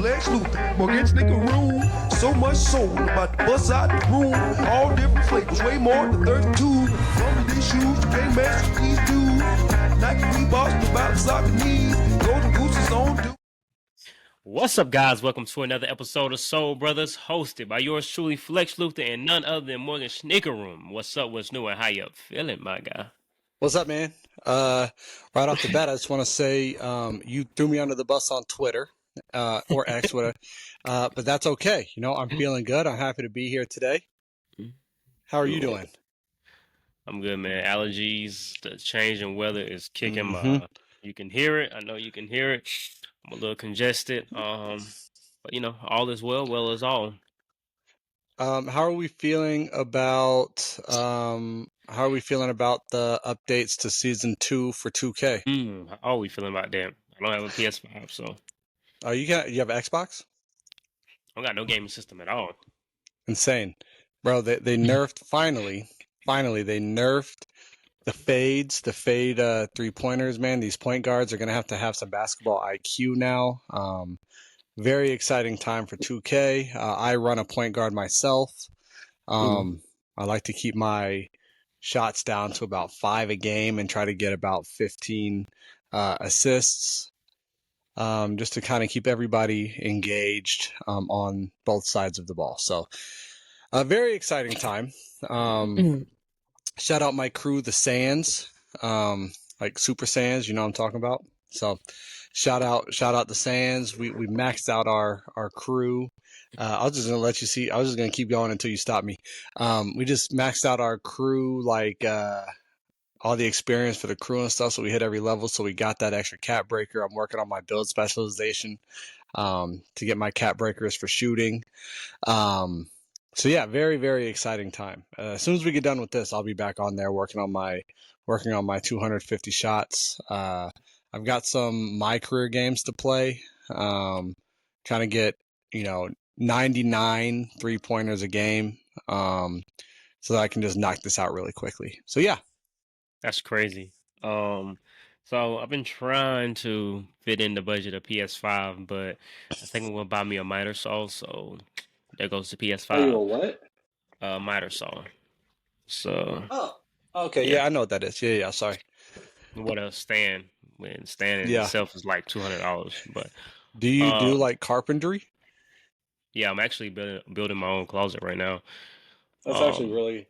Flexx Luthor, Morgan room. So much soul, about to bust out the room. All different flavors, way more than 32. From these shoes, you can't mess with these dudes. Nike Reeboks, the bottom soccer knees. Golden Gooses on dude. What's up, guys? Welcome to another episode of Soul Brothers, hosted by yours truly, Flexx Luthor, and none other than Morgan Room. What's up? What's new? And how you feeling, my guy? What's up, man? Right off the bat, I just want to say you threw me under the bus on Twitter or X, whatever. But that's okay. You know, I'm feeling good. I'm happy to be here today. How are you doing? I'm good, man. Allergies, the change in weather is kicking my. You can hear it. I know you can hear it. I'm a little congested. But you know, all is well. Well is all. How are we feeling about the updates to season 2 for 2K? How are we feeling about that? I don't have a PS5, so. You have an Xbox? I don't got no gaming system at all. Insane, bro. They nerfed finally they nerfed the fades, the fade 3-pointers, man. These point guards are going to have some basketball IQ now. Very exciting time for 2K. I run a point guard myself. I like to keep my shots down to about 5 a game and try to get about 15 assists, just to kind of keep everybody engaged on both sides of the ball. So a very exciting time. Shout out my crew, the Sands, like Super Sands, you know what I'm talking about. So shout out the Sands. We maxed out our crew. I was just gonna let you see. I was just gonna keep going until you stop me. We just maxed out our crew, like all the experience for the crew and stuff. So we hit every level. So we got that extra cap breaker. I'm working on my build specialization to get my cap breakers for shooting. So yeah, very, very exciting time. As soon as we get done with this, I'll be back on there working on my 250 shots. I've got some my career games to play. Trying to get 99 3-pointers a game, so that I can just knock this out really quickly. So yeah, that's crazy. So I've been trying to fit in the budget of PS5, but I think I'm gonna buy me a miter saw. So there goes the PS5. Oh, you a what? Miter saw. So. Oh, okay. Yeah, I know what that is. Yeah. Sorry. What a stand when standing itself is like $200. But do you do like carpentry? Yeah, I'm actually building my own closet right now. That's actually really.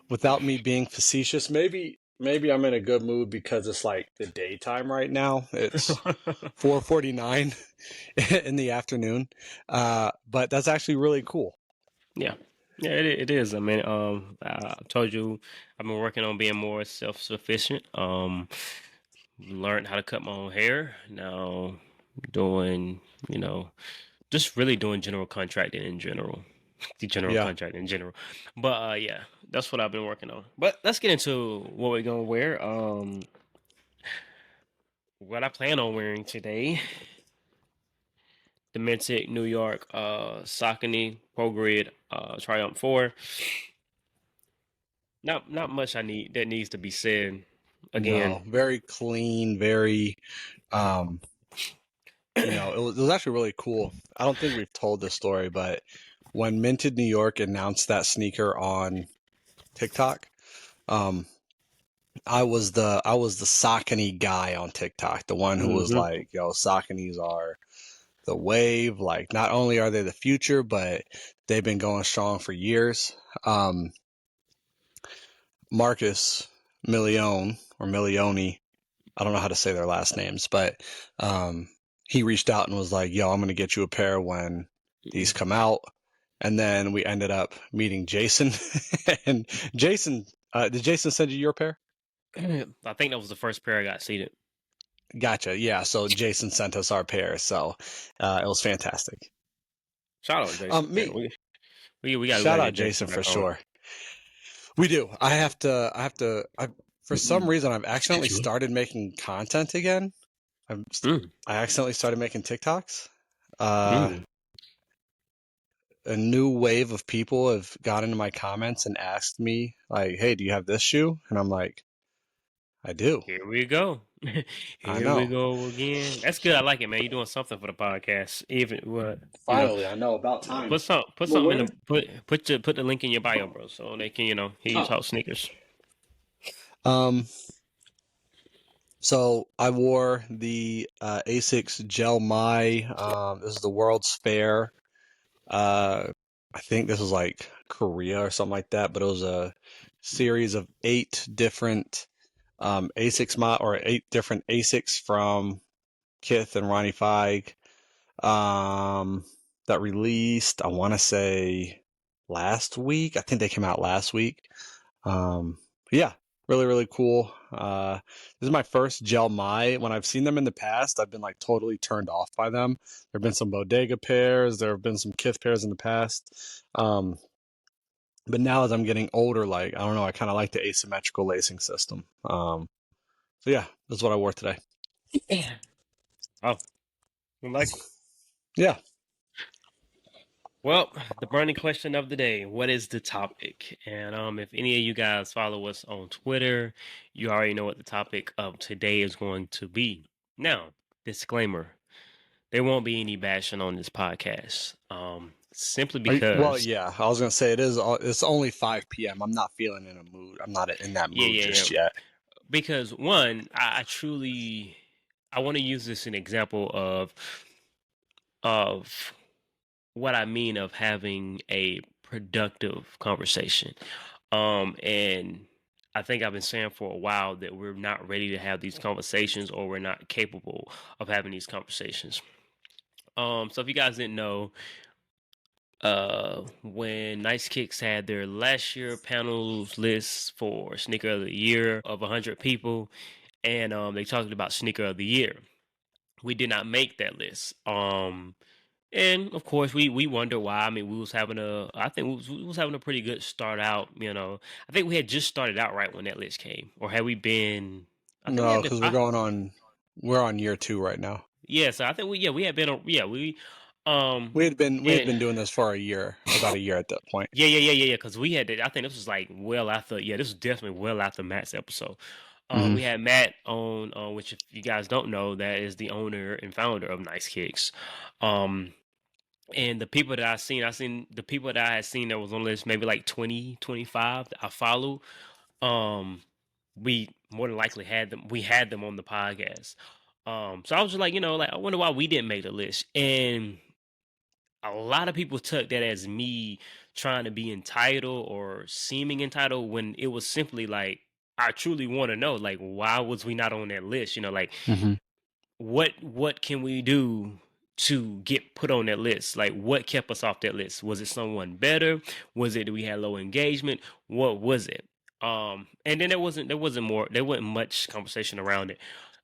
Without me being facetious, maybe I'm in a good mood because it's like the daytime right now. It's 4:49 in the afternoon. But that's actually really cool. Yeah, it is. I mean, I told you I've been working on being more self-sufficient. Learned how to cut my own hair. Now doing, just really doing general contracting in general. Contracting in general. But yeah, that's what I've been working on. But let's get into what we're gonna wear. What I plan on wearing today: the Mintic New York Saucony Pro Grid Triumph 4. Not much that needs to be said. Again, no, very clean, very it was actually really cool. I don't think we've told this story, but when Minted New York announced that sneaker on TikTok, I was the Saucony guy on TikTok, the one who was like, yo, Sauconys are the wave. Like, not only are they the future, but they've been going strong for years. Marcus Milione or Milioni, I don't know how to say their last names, but he reached out and was like, yo, I'm going to get you a pair when these come out. And then we ended up meeting Jason. And Jason, did Jason send you your pair? I think that was the first pair I got seated. Gotcha. Yeah. So Jason sent us our pair. So it was fantastic. Shout out Jason. We got shout out Jason for sure. We do. I for some reason I've accidentally started making content again. I accidentally started making TikToks. A new wave of people have got into my comments and asked me, like, hey, do you have this shoe? And I'm like, I do. Here we go. I Here we know. go again. That's good. I like it, man. You're doing something for the podcast. Even what Finally, I know. About time. put Well, something where? in the put the link in your bio, bro, so they can hear you Oh. talk sneakers. Um. So I wore the Asics Gel My. This is the World's Fair. I think this was like Korea or something like that, but it was a series of 8 different Asics or 8 different Asics from Kith and Ronnie Feig that released, I want to say last week. I think they came out last week. Yeah, really, really cool. This is my first Gel My. When I've seen them in the past, I've been like totally turned off by them. There have been some Bodega pairs, there have been some Kith pairs in the past. But now as I'm getting older, like, I don't know, I kind of like the asymmetrical lacing system. So yeah, that's what I wore today. Oh, you like it? Yeah. Well, the burning question of the day: what is the topic? And if any of you guys follow us on Twitter, you already know what the topic of today is going to be. Now, disclaimer: there won't be any bashing on this podcast. Simply Well, because, yeah, I was gonna say it's only 5 p.m. I'm not feeling in a mood. I'm not in that mood just yet. because one, I truly, I want to use this as an example of what I mean of having a productive conversation. And I think I've been saying for a while that we're not ready to have these conversations, or we're not capable of having these conversations. So if you guys didn't know, when Nice Kicks had their last year panels list for sneaker of the year of 100 people, and they talked about sneaker of the year, we did not make that list. And of course, we wonder why. I mean, I think we was having a pretty good start out. I think we had just started out right when that list came, or had we been? I think we No, had been. because we're on year 2 right now. Yeah, so I think we had been. We had and been doing this for about a year at that point. yeah. Because we had, I think this was like well after. Yeah, this was definitely well after Matt's episode. We had Matt on, which if you guys don't know, that is the owner and founder of Nice Kicks. And the people that I seen the people that I had seen that was on the list, maybe like 20, 25 that I follow. We more than likely had them. We had them on the podcast. So I was just like, like I wonder why we didn't make the list. And a lot of people took that as me trying to be entitled or seeming entitled, when it was simply like, I truly want to know, like, why was we not on that list? Like, what can we do to get put on that list? Like, what kept us off that list? Was it someone better? Was it that we had low engagement? What was it? And then there wasn't much conversation around it.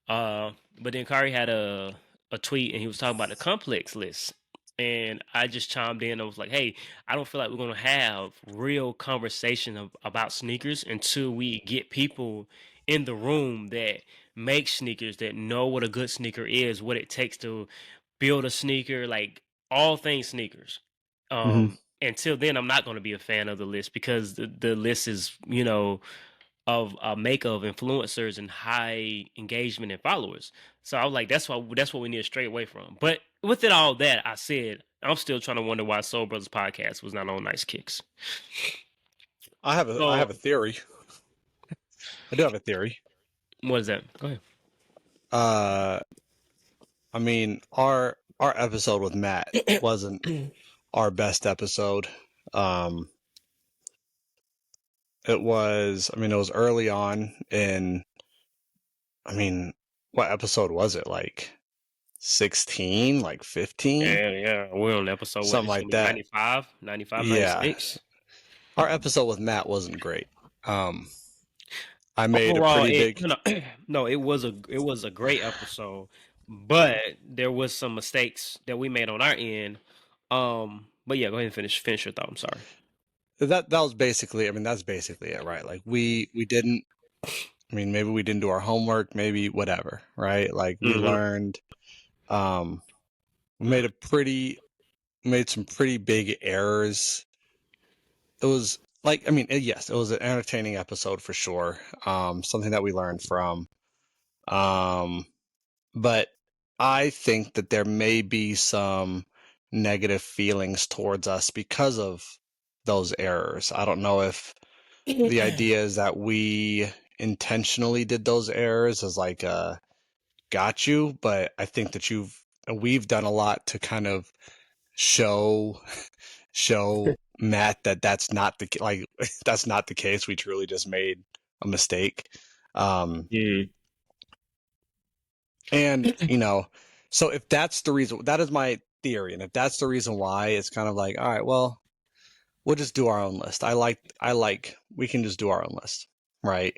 But then Kari had a tweet, and he was talking about the complex list. And I just chimed in. I was like, hey, I don't feel like we're going to have real conversation about sneakers until we get people in the room that make sneakers, that know what a good sneaker is, what it takes to build a sneaker, like all things sneakers. Until then, I'm not going to be a fan of the list, because the list is, of a make of influencers and high engagement and followers. So I was like, that's what we need to stray away from. But with it all that, I said, I'm still trying to wonder why Soul Brothers podcast was not on Nice Kicks. I have a theory. I do have a theory. What is that? Go ahead. I mean, our episode with Matt wasn't our best episode. It was early on in, what episode was it? Like 16, like 15? Yeah. We're on episode something like that. 95, Yeah. 96. Our episode with Matt wasn't great. I made Overall, a pretty big. No, it was a great episode, but there was some mistakes that we made on our end. But yeah, go ahead and finish your thought. I'm sorry. That was basically, that's basically it, right? Like we didn't, maybe we didn't do our homework, maybe whatever, right? Like we learned, we made some pretty big errors. It was like, I mean, yes, it was an entertaining episode for sure. Something that we learned from. Um, but I think that there may be some negative feelings towards us because of those errors. I don't know if the idea is that we intentionally did those errors as like got you, but I think that we've done a lot to kind of show Matt that that's not the like that's not the case. We truly just made a mistake. Mm. And so if that's the reason, that is my theory, and if that's the reason why, it's kind of like, all right, well, we'll just do our own list. We can just do our own list, right?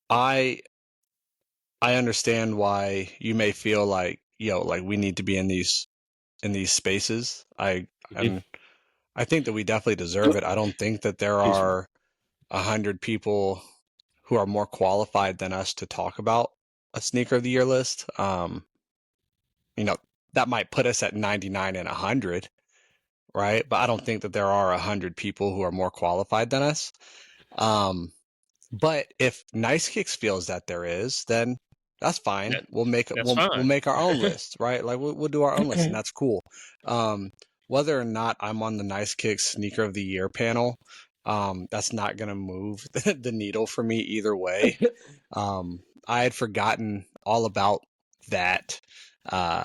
I I understand why you may feel like, like we need to be in these spaces. And I think that we definitely deserve it. I don't think that there Excuse me. are 100 people who are more qualified than us to talk about a sneaker of the year list. You know, that might put us at 99 and 100, right? But I don't think that there are 100 people who are more qualified than us. Um, but if Nice Kicks feels that there is, then that's fine. That that's We'll fine. make our own list, right? Like we'll do our own list, and that's cool. Um, whether or not I'm on the Nice Kicks Sneaker of the Year panel, that's not gonna move the needle for me either way. I had forgotten all about that. Uh,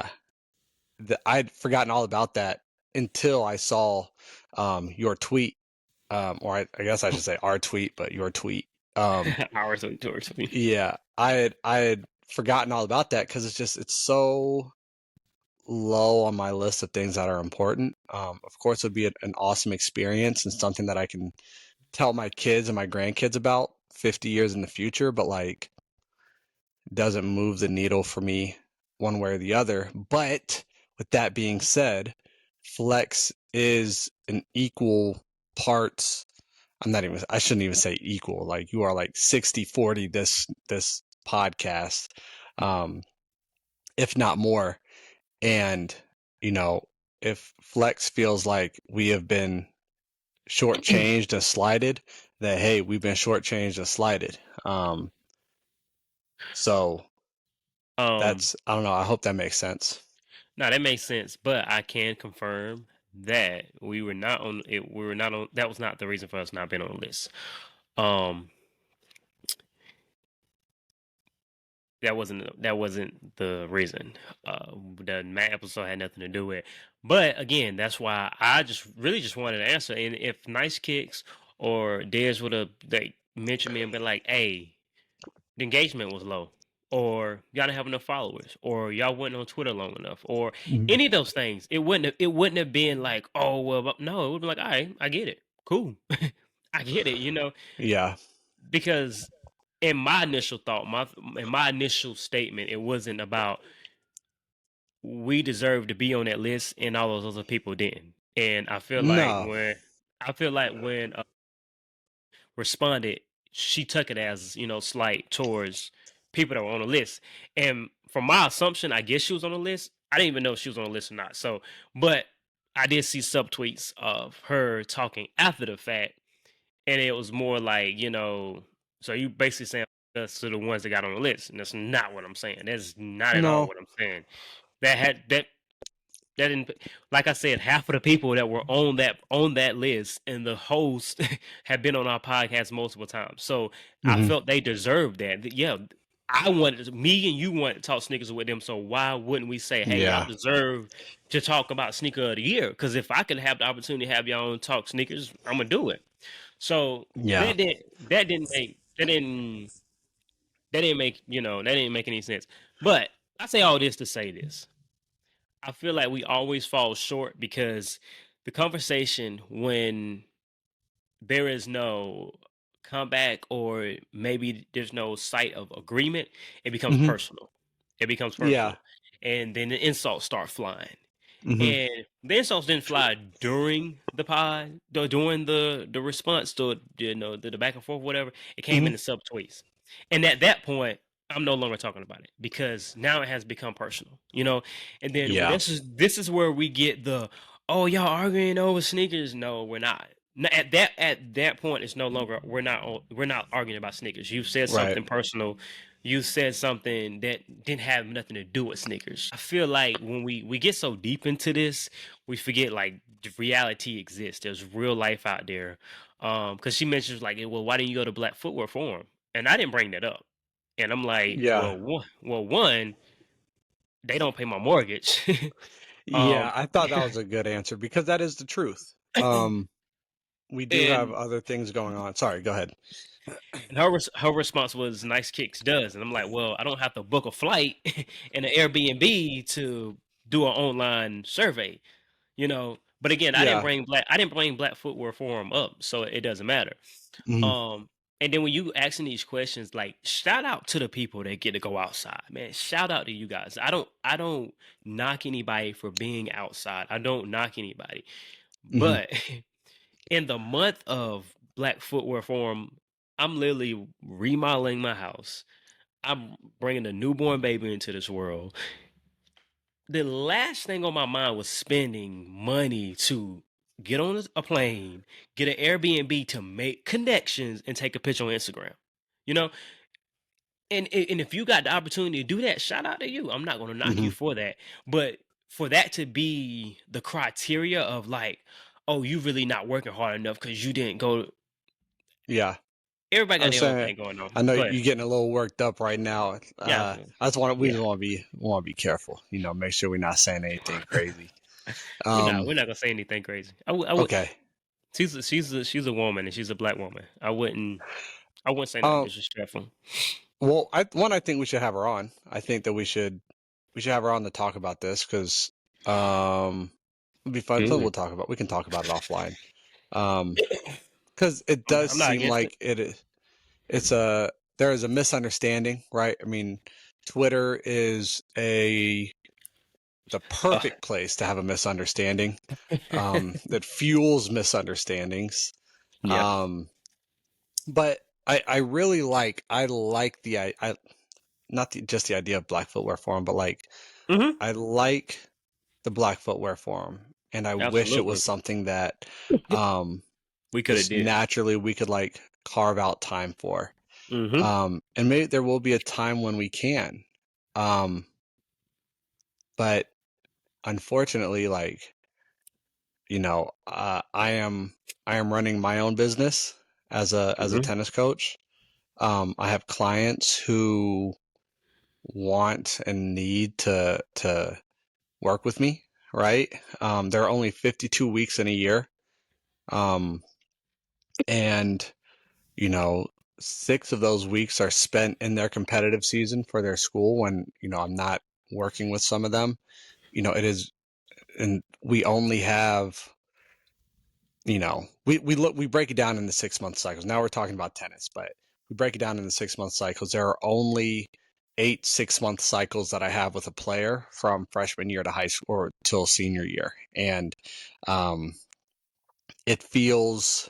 I'd forgotten all about that until I saw your tweet, or I guess I should say our tweet, but your tweet. Hours towards me. Yeah, I had forgotten all about that because it's so low on my list of things that are important. Of course, it would be an awesome experience and something that I can tell my kids and my grandkids about 50 years in the future, but like doesn't move the needle for me one way or the other. But with that being said, Flexx is an equal parts. I shouldn't even say equal. Like you are like 60-40 this podcast, um, if not more. And, you know, if Flexx feels like we have been shortchanged and slighted, then hey, we've been shortchanged and slighted. So Um, I don't know. I hope that makes sense. no, that makes sense, but I can confirm that we were not on it. We were not on. That was not the reason for us not being on the list. Um, that wasn't the reason. The Matt episode had nothing to do with it. But again, that's why I just wanted an answer. And if Nice Kicks or Dez would have they mentioned me and been like, "Hey, the engagement was low," or y'all didn't have enough followers, or y'all wasn't on Twitter long enough, or Mhm. any of those things, it wouldn't have been like, oh well, no, it would be like, all right, I get it, cool, I get it, Yeah. because in my initial thought, in my initial statement, it wasn't about we deserve to be on that list and all those other people didn't, and No. I feel like when responded, she took it as, slight towards people that were on the list. And from my assumption, I guess she was on the list. I didn't even know if she was on the list or not. So, but I did see subtweets of her talking after the fact, and it was more like, so you basically saying us to the ones that got on the list, and that's not what I'm saying. That's not at all No. what I'm saying. That didn't, like I said, half of the people that were on that list and the host have been on our podcast multiple times. So I Hmm. felt they deserved that. Yeah, me and you wanted to talk sneakers with them. So why wouldn't we say, hey, y'all Yeah. deserve to talk about sneaker of the year? Because if I could have the opportunity to have y'all on talk sneakers, I'm gonna do it. So Yeah. that didn't make any sense. But I say all this to say this. I feel like we always fall short because the conversation, when there is no comeback or maybe there's no sight of agreement, it becomes Hmm. personal. It becomes Yeah. personal. And then the insults start flying. Hmm. And the insults didn't fly during the pod, during the response to the back and forth, whatever. It came Hmm. in the subtweets, and at that point, I'm no longer talking about it because now it has become personal, And then Yeah. this is where we get the oh, y'all arguing over sneakers? No, we're not. At that point, it's no longer we're not arguing about sneakers. You said Right. something personal. You said something that didn't have nothing to do with sneakers. I feel like when we get so deep into this, we forget like the reality exists. There's real life out there. Because she mentions like, well, why didn't you go to Black Footwear Forum? And I didn't bring that up. And I'm like, Yeah. one, they don't pay my mortgage. Yeah, um, I thought that was a good answer because that is the truth. We do have and other things going on. Sorry, go ahead. And her response was Nice Kicks does. And I'm like, well, I don't have to book a flight and an Airbnb to do an online survey, you know. But again, Yeah. I didn't bring Black Footwear Forum up, so it doesn't matter. Mhm. And then when you asking these questions, like shout out to the people that get to go outside, man. Shout out to you guys. I don't knock anybody for being outside. I don't knock anybody. Mhm. But in the month of Black Footwear Forum, I'm literally remodeling my house. I'm bringing a newborn baby into this world. The last thing on my mind was spending money to get on a plane, get an Airbnb to make connections, and take a picture on Instagram. You know, and if you got the opportunity to do that, shout out to you. I'm not going to knock you Mhm. for that, but for that to be the criteria of like, oh, you really not working hard enough because you didn't go. Yeah. Everybody I got was their own saying, thing going I on. know Go ahead. you're getting a little worked up right now. Yeah, We yeah. just want to be careful. Make sure we're not saying anything crazy. We're not gonna say anything crazy. I would. Okay. She's a woman and she's a black woman. I wouldn't say nothing Um, disrespectful. well, I think we should have her on. I think that we should have her on to talk about this because it'd be fun. So Mm. we can talk about it offline. Um, because it does I'm not seem against it. like it's there is a misunderstanding, right? I mean, Twitter is the Uh, perfect place to have a misunderstanding that fuels misunderstandings. yeah. Um, but I really I like I not just the idea of Black Footwear Forum, but like Hmm. I like the Black Footwear Forum, and I wish it was Absolutely. something that um We could have just did. naturally we could like carve out time for. Hmm. And maybe there will be a time when we can. Um, but unfortunately, I am running my own business as a Hmm. tennis coach. I have clients who want and need to work with me, right? There are only 52 weeks in a year. Um, and you know, 6 of those weeks are spent in their competitive season for their school when, I'm not working with some of them. It is, and we only have, we break it down into 6-month cycles. Now we're talking about tennis, but we break it down into 6-month cycles. There are only 8 6-month cycles that I have with a player from freshman year to high school or till senior year. And um, it feels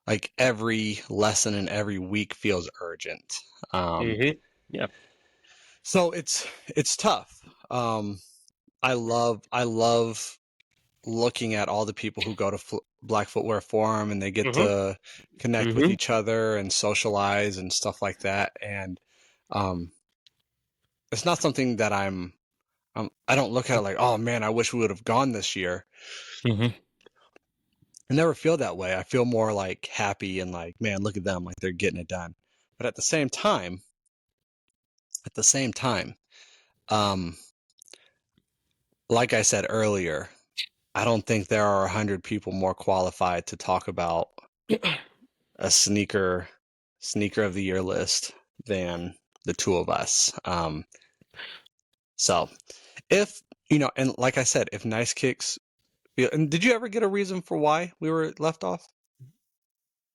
like every lesson and every week feels urgent. Um, Hmm. Yeah. so it's tough. I love looking at all the people who go to Black Footwear Forum and they get Hmm. to connect with Hmm. each other and socialize and stuff like that. And um, it's not something that I don't look at it like, oh man, I wish we would have gone this year. Hmm. I never feel that way. I feel more like happy and like, man, look at them, like they're getting it done. But at the same time, um, like I said earlier, I don't think there are 100 people more qualified to talk about a sneaker of the year list than the two of us. So if and like I said, if Nice Kicks, and did you ever get a reason for why we were left off?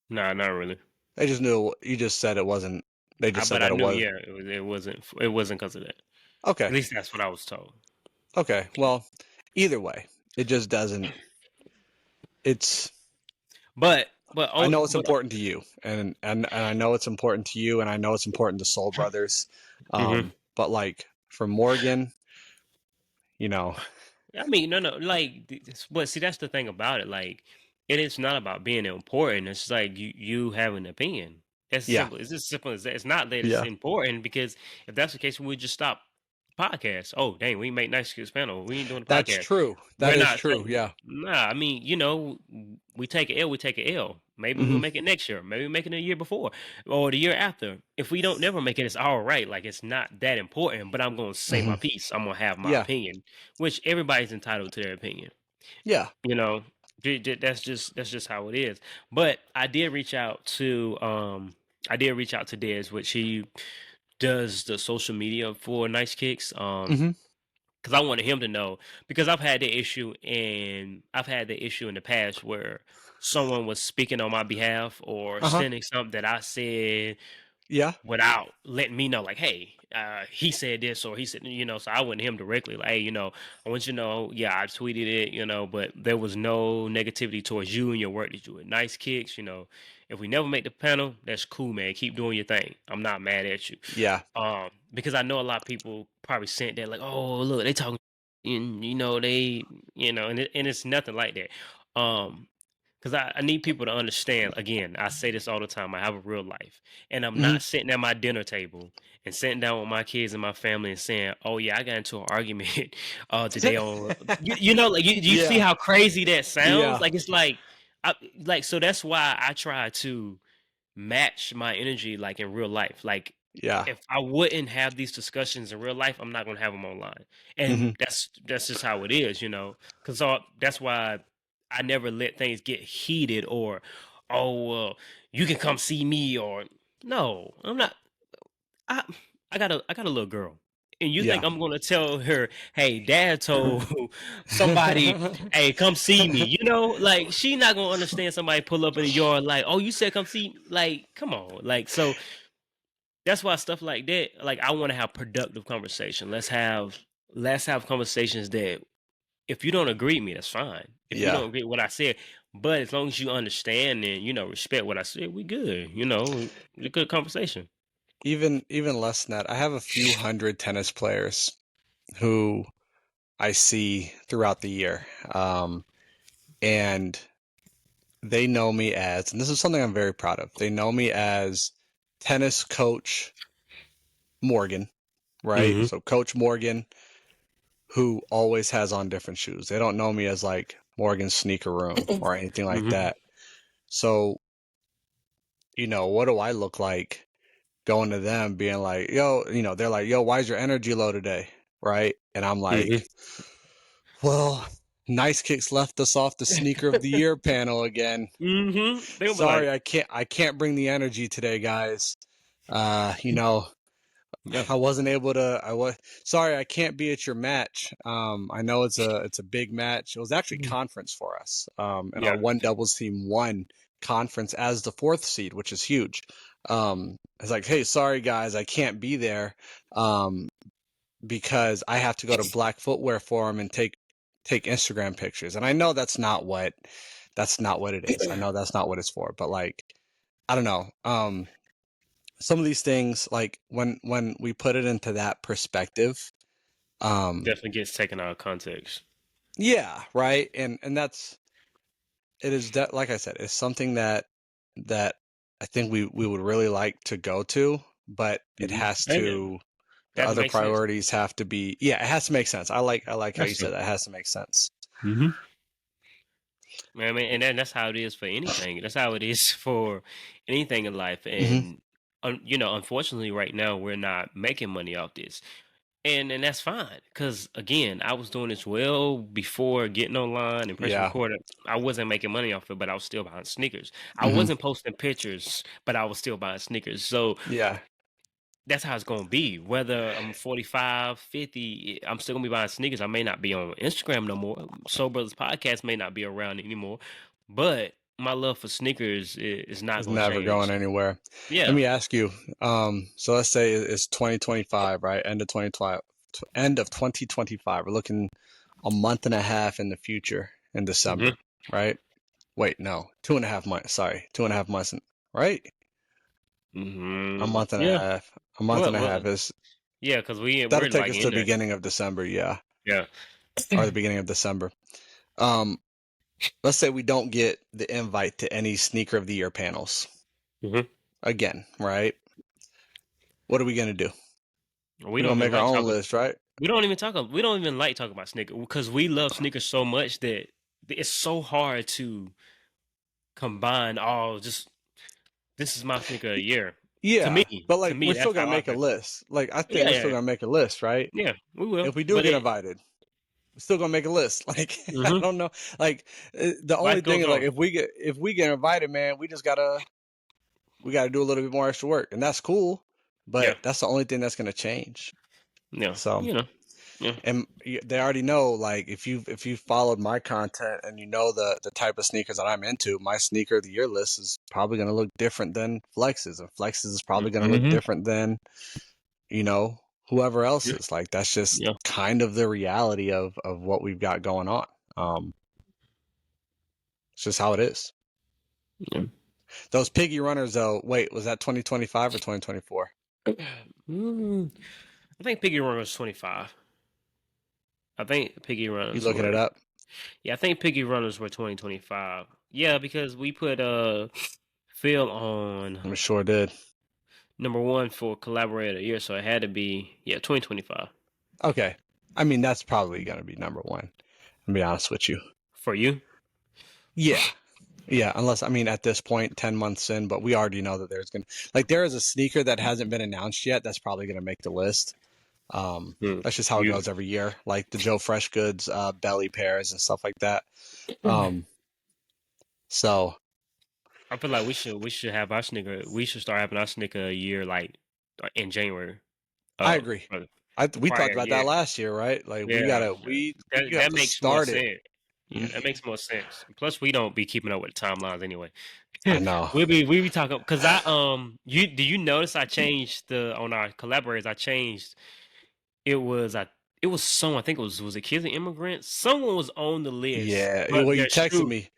Nah, not really. They just knew. You just said it wasn't. They just said But I that it knew, was. yeah, it wasn't because of that. Okay. At least that's what I was told. Okay. Well, either way, it just doesn't. It's. I know it's But important to you, and I know it's important to you, and I know it's important to Soul Brothers. Mhm. But like for Morgan, you know, I mean, no, like, but see, that's the thing about it. Like, it is not about being important. It's like you have an opinion. That's Yeah, simple. It's as simple as that. It's not that it's yeah, important because if that's the case, we would just stop podcast. Oh, dang, we make nice kids panel. We ain't doing the that's podcast. true. That We're is not true. Yeah. nah. I mean, we take an L. We take an L. Maybe we'll Hmm. make it next year. Maybe we'll make it a year before or the year after. If we don't never make it, it's all right. Like it's not that important. But I'm gonna say Hmm. my piece. I'm gonna have my Yeah, opinion, which everybody's entitled to their opinion. yeah. You know, that's just how it is. But I did reach out to Dez, which he does the social media for Nice Kicks. Hmm. Because I wanted him to know because I've had the issue in the past where someone was speaking on my behalf or Uh huh. sending something that I said Yeah. without letting me know, like, hey, he said this or he said, so I went to him directly, like, hey, I want you to know, yeah, I tweeted it, but there was no negativity towards you and your work that you did. Nice Kicks, if we never make the panel, that's cool, man. Keep doing your thing. I'm not mad at you. Yeah. Because I know a lot of people probably sent that, like, oh, look, they talking, and, and it's nothing like that. Because I need people to understand. Again, I say this all the time. I have a real life, and I'm Hmm. not sitting at my dinner table and sitting down with my kids and my family and saying, "Oh yeah, I got into an argument today on." Like you see Yeah. how crazy that sounds. Yeah. Like it's like so that's why I try to match my energy like in real life. Like Yeah. if I wouldn't have these discussions in real life, I'm not gonna have them online, and Hmm. that's just how it is, Because that's why I never let things get heated or, oh, well, you can come see me or no, I'm not. I I got a little girl, and you Yeah. think I'm gonna tell her, hey, Dad told somebody, hey, come see me? Like she not gonna understand somebody pull up in the yard like, oh, you said come see, like, come on, like so. That's why stuff like that, like I want to have productive conversation. Let's have conversations that if you don't agree with me, that's fine. If you Yeah. don't agree with what I said, but as long as you understand and respect what I said, we good. It's a good conversation. Even less than that. I have a few hundred tennis players who I see throughout the year. And they know me as, and this is something I'm very proud of. They know me as tennis coach Morgan, right? Mm-hmm. So Coach Morgan, who always has on different shoes. They don't know me as like Morgan's sneaker room or anything like Mm-hmm. that. So, what do I look like going to them being like, yo, they're like, yo, why's your energy low today? Right? And I'm Mm-hmm. like, well, Nice Kicks left us off the sneaker of the year panel again. Mm-hmm. They'll be Sorry, like, I can't bring the energy today, guys. You know, yeah. I wasn't able to. Sorry, I can't be at your match. I know it's a big match. It was actually conference for us. And our Yeah. one doubles team won conference as the fourth seed, which is huge. It's like, hey, sorry guys, I can't be there. Because I have to go to Black Footwear Forum and take Instagram pictures. And I know that's not what it is. I know that's not what it's for. But like, I don't know. Some of these things, like when we put it into that perspective, Definitely gets taken out of context. yeah, right. And that's it is that like I said, it's something that I think we would really like to go to, but it Mm-hmm. has And to the that other makes sense. priorities have to be it has to make sense. I like how you That's said true. that. It has to make sense. Mm-hmm. I mean, and that's how it is for anything. That's how it is for anything in life. Hmm. And unfortunately, right now we're not making money off this, and that's fine. Because again, I was doing this well before getting online and pressing Yeah. record. I wasn't making money off it, but I was still buying sneakers. I Hmm. wasn't posting pictures, but I was still buying sneakers. So Yeah. that's how it's going to be. Whether I'm 45, 50, I'm still going to be buying sneakers. I may not be on Instagram no more. Soul Brothers Podcast may not be around anymore. But my love for sneakers is not It's going to never going change. anywhere. Let Yeah. me ask you, so let's say it's 2025, right? End of 2025. We're looking a month and a half in the future in Hmm. December, right? Wait, no, 2.5 months. Sorry, 2.5 months, right? A Hmm. month and a Yeah. half. A month and Well, a well, half is yeah, because that'll we're take like us to in the there. beginning of December. Yeah. Yeah. or the beginning of December. Let's say we don't get the invite to any sneaker of the year panels again, right? What are we gonna do? We We're gonna don't even make our like own talking. list, right? We don't even like talking about sneakers because we love sneakers so much that it's so hard to combine all. Just this is my sneaker of the year. Yeah, but To like me, we're still that's gonna how I make a feel. list. Like I think Yeah, we're yeah, still gonna make a list, right? yeah. We will, If we do but get it. invited, we're still gonna make a list. Like I Mm-hmm. don't know. Like the only Life thing goes is like on. if we get invited, man, we gotta do a little bit more extra work, and that's cool. Yeah, But that's the only thing that's gonna change. yeah. So. Yeah. And they already know, like if you followed my content and you know the type of sneakers that I'm into, my sneaker of the year list is probably going to look different than Flex's, and Flex's is probably going to look Mm-hmm. different than whoever Yeah, else's. Like that's just yeah. kind of the reality of what we've got going on. It's just how it is. Yeah. Those piggy runners, though. Wait, was that 2025 or 2024? I think Piggy Run was 25. I think Piggy You Runners looking it were. up? Yeah, I think Piggy Runners were 2025. Yeah, because we put Phil on I'm sure did. #1 for collaborator of the year, so it had to be 2025 Okay, I mean that's probably going to be number one. To be honest with you. for you. Yeah. Yeah, unless at this point, 10 months in, but we already know that there is a sneaker that hasn't been announced yet that's probably gonna make the list. That's just how it You, goes every year, like the Joe Fresh Goods belly pairs and stuff like that. So I feel like we should have our sneaker. We should start having our sneaker a year like in January. I agree. For the We talked prior about year. that last year, right? Like we Yeah, gotta we have that to makes more start it. sense. Yeah, that makes more sense. Plus, we don't be keeping up with the timelines anyway. I know. we be talking because do you notice I changed on our collaborators? I changed it was someone, I think was it Kids and Immigrants? Someone was on the list, Yeah. but Well, you their texted shoe, me.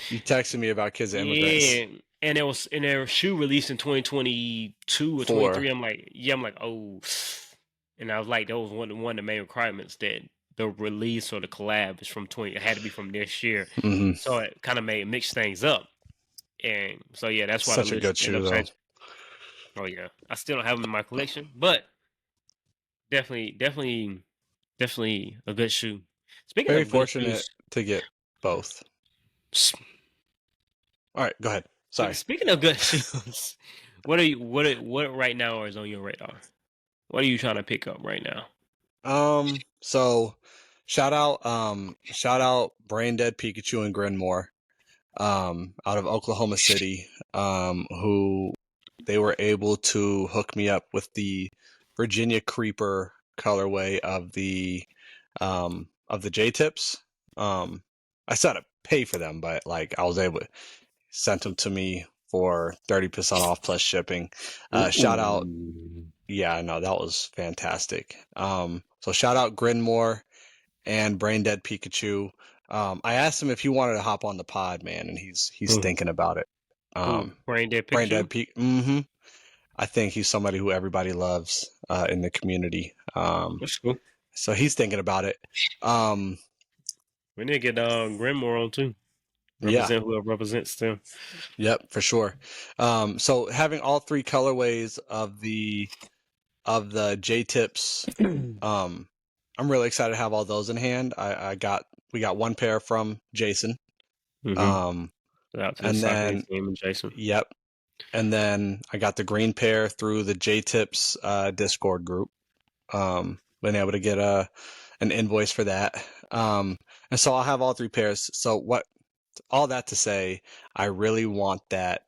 You texted me about Kids and Immigrants yeah, and their shoe released in 2022 or 23. 4. I'm like, oh, and I was like, that was one of the main requirements that the release or the collab is from 20. It had to be from this year, Mm-hmm. so it kind of mix things up, and so yeah, that's why the Such a list good ended shoe up though. changing. Oh yeah, I still don't have them in my collection, but definitely a good shoe. Speaking Very of good fortunate shoes, to get both. s- All right, go ahead. Sorry. speaking of good shoes, what right now is on your radar? What are you trying to pick up right now? So shout out Brain Dead Pikachu and Grinmore, out of Oklahoma City, who they were able to hook me up with the Virginia Creeper colorway of the J tips. I still had to pay for them, but like I was able to sent them to me for 30% off plus shipping. Shout out. Ooh. Yeah, no, that was fantastic. So shout out Grinmore and Brain Dead Pikachu. I asked him if he wanted to hop on the pod, man, and he's thinking about it. Brain Dead Brain Dead Pikachu? Mm-hmm. I think he's somebody who everybody loves in the community. That's cool. So he's thinking about it. We need to get Grimmore on too. Yeah. Represent whoever represents them. Yep, for sure. So having all three colorways of the J tips, I'm really excited to have all those in hand. We got one pair from Jason. Out to And the then team and Jason. Yep. And then I got the green pair through the J Tips Discord group. Been able to get an invoice for that. And so I'll have all three pairs. So all that to say, I really want that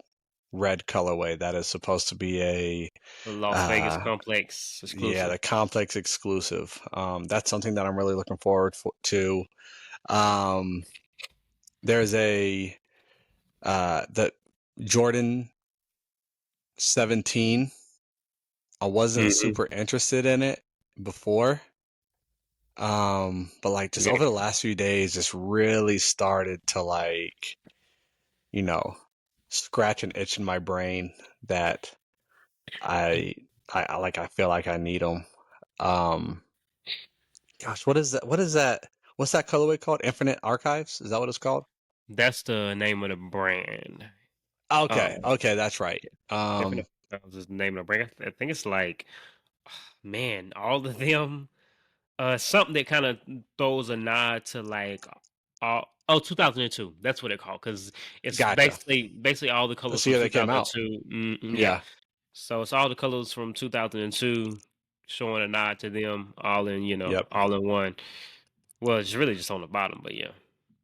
red colorway that is supposed to be The Las Vegas Complex exclusive. Yeah, the Complex exclusive. That's something that I'm really looking forward to. There's the Jordan 17. I wasn't super interested in it before. But like just over the last few days, just really started to like, scratch an itch in my brain that I feel like I need them. Gosh, what is that? what's that colorway called? Infinite Archives? Is that what it's called? That's the name of the brand. Okay, Um, okay, that's right. Infinite Archives is the name of the brand. I think it's like, man, all of them. Something that kind of throws a nod to like, 2002. That's what it called because it's Gotcha. basically all the colors Let's see from how they came out. 2002. Yeah, Yeah, so it's all the colors from 2002, showing a nod to them, all in yep, all in one. Well, it's really just on the bottom, but yeah.